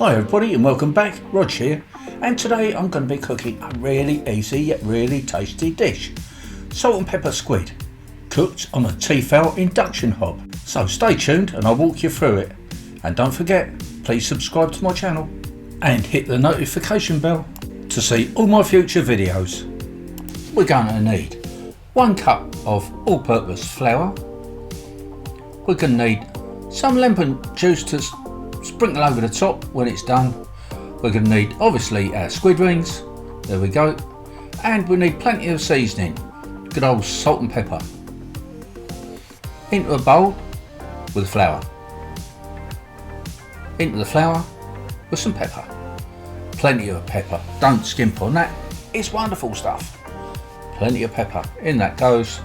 Hi everybody and welcome back, Rog here, and today I'm going to be cooking a really easy yet really tasty dish. Salt and pepper squid, cooked on a Tefal Induction Hob. So stay tuned and I'll walk you through it. And don't forget, please subscribe to my channel and hit the notification bell to see all my future videos. We're going to need 1 cup of all-purpose flour. We're going to need some lemon juice to sprinkle over the top when it's done. We're going to need obviously our squid rings, there we go, and we need plenty of seasoning, good old salt and pepper. Into a bowl with flour, into the flour with some pepper, plenty of pepper, don't skimp on that, it's wonderful stuff. Plenty of pepper, in that goes.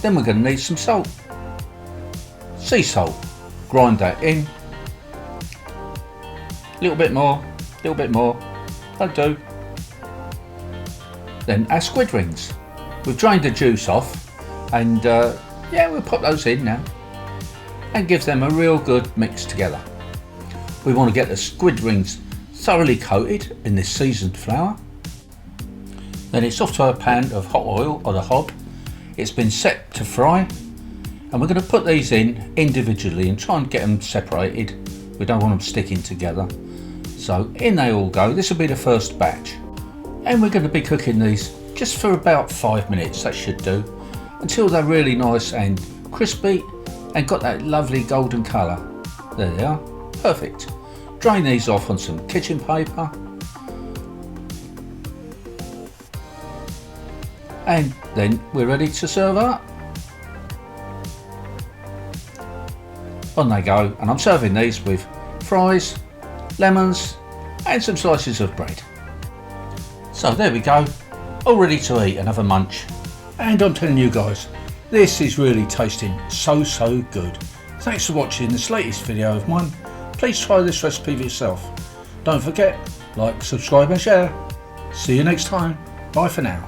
Then we're going to need some salt, sea salt, grind that in. Little bit more, that'll do. Then our squid rings. We've drained the juice off and yeah, we'll put those in now and give them a real good mix together. We want to get the squid rings thoroughly coated in this seasoned flour. Then it's off to a pan of hot oil on a hob. It's been set to fry and we're going to put these in individually and try and get them separated. We don't want them sticking together. So in they all go. This will be the first batch. And we're going to be cooking these just for about 5 minutes, that should do, until they're really nice and crispy and got that lovely golden colour. There they are, perfect. Drain these off on some kitchen paper. And then we're ready to serve up. On they go, and I'm serving these with fries, lemons and some slices of bread. So there we go, all ready to eat and have a munch. And I'm telling you guys, this is really tasting so good. Thanks for watching this latest video of mine. Please try this recipe for yourself. Don't forget, like, subscribe and share. See you next time. Bye for now.